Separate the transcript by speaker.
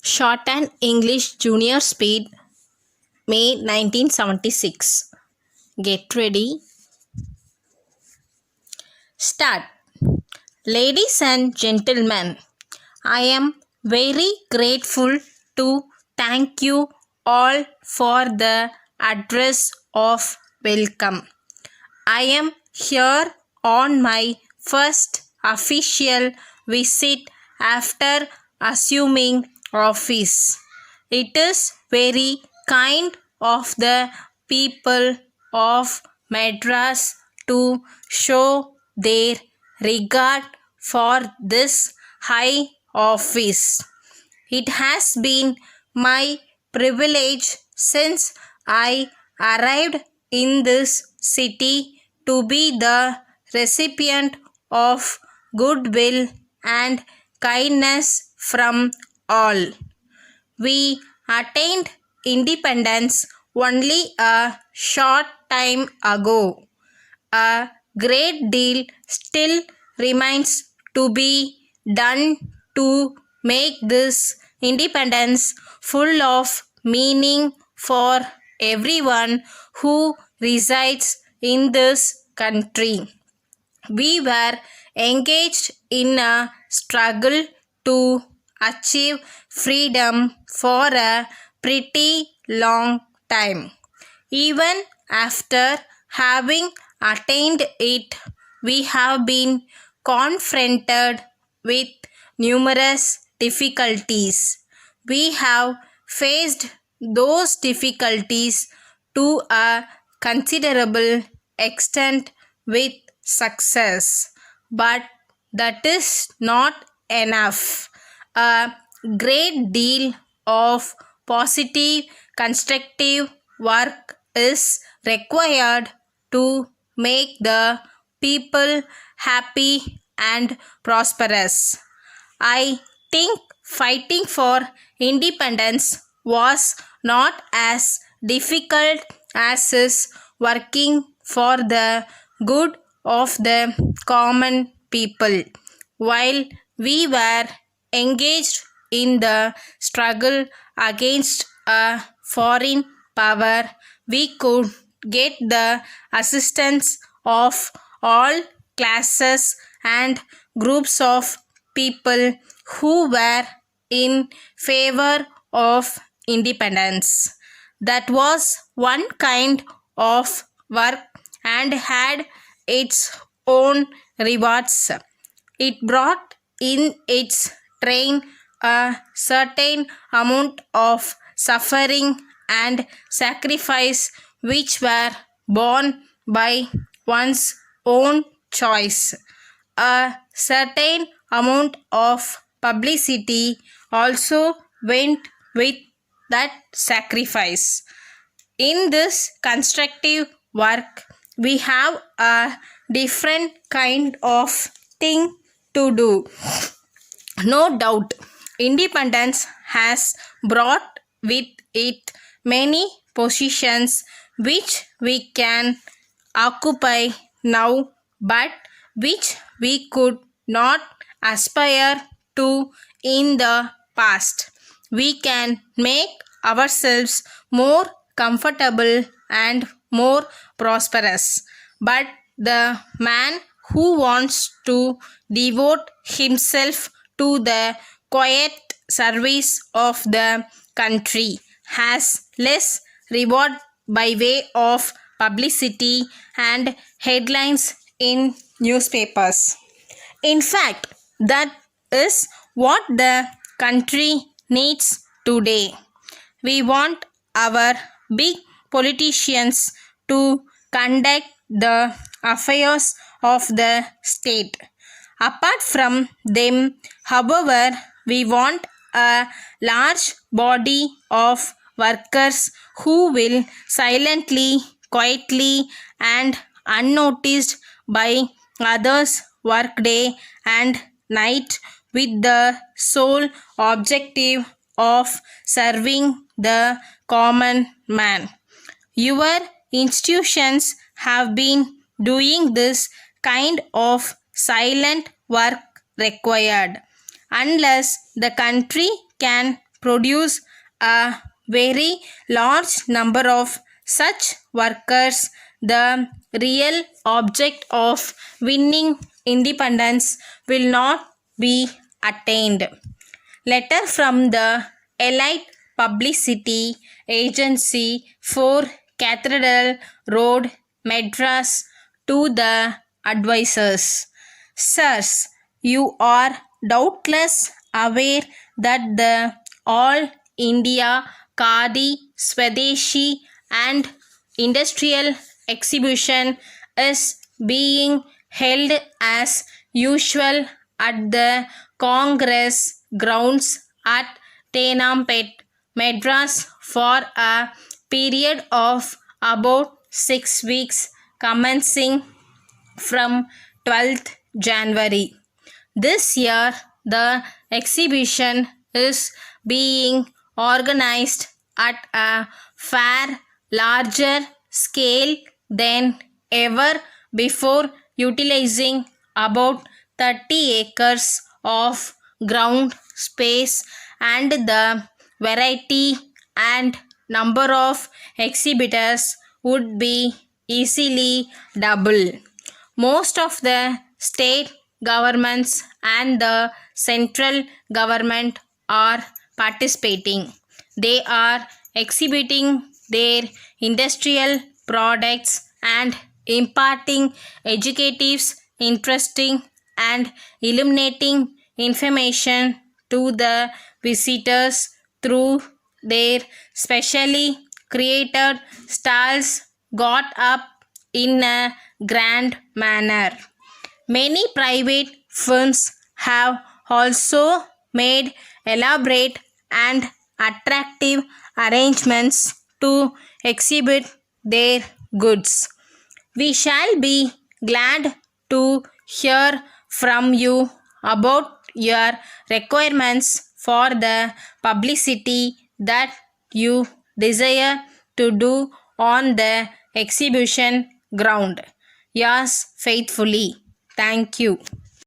Speaker 1: Shorthand English Junior Speed, May 1976. Get ready. Start. Ladies and gentlemen, I am very grateful to thank you all for the address of welcome. I am here on my first official visit after assuming office. It is very kind of the people of Madras to show their regard for this high office. It has been my privilege since I arrived in this city to be the recipient of goodwill and kindness from all. We attained independence only a short time ago. A great deal still remains to be done to make this independence full of meaning for everyone who resides in this country. We were engaged in a struggle to achieve freedom for a pretty long time. Even after having attained it, we have been confronted with numerous difficulties. We have faced those difficulties to a considerable extent with success, but that is not enough. A great deal of positive, constructive work is required to make the people happy and prosperous. I think fighting for independence was not as difficult as is working for the good of the common people. While we were engaged in the struggle against a foreign power, we could get the assistance of all classes and groups of people who were in favor of independence. That was one kind of work and had its own rewards. It brought in its train a certain amount of suffering and sacrifice which were borne by one's own choice. A certain amount of publicity also went with that sacrifice. In this constructive work, we have a different kind of thing to do. No doubt, independence has brought with it many positions which we can occupy now, but which we could not aspire to in the past. We can make ourselves more comfortable and more prosperous, but the man who wants to devote himself to the quiet service of the country has less reward by way of publicity and headlines in newspapers. In fact, that is what the country needs today. We want our big politicians to conduct the affairs of the state. Apart from them, however, we want a large body of workers who will silently, quietly, and unnoticed by others work day and night with the sole objective of serving the common man. Your institutions have been doing this kind of silent work required. Unless the country can produce a very large number of such workers, the real object of winning independence will not be attained. Letter from the Elite Publicity Agency for Cathedral Road, Madras, to the advisors. Sirs, you are doubtless aware that the All India Khadi Swadeshi and Industrial Exhibition is being held as usual at the Congress grounds at Tenampet, Madras, for a period of about 6 weeks, commencing from 12th January. This year, the exhibition is being organized at a far larger scale than ever before, utilizing about 30 acres of ground space, and the variety and number of exhibitors would be easily double. Most of the state governments and the central government are participating. They are exhibiting their industrial products and imparting educative, interesting, and illuminating information to the visitors through their specially created stalls got up in a grand manner. Many private firms have also made elaborate and attractive arrangements to exhibit their goods. We shall be glad to hear from you about your requirements for the publicity that you desire to do on the exhibition ground. Yours faithfully. Thank you.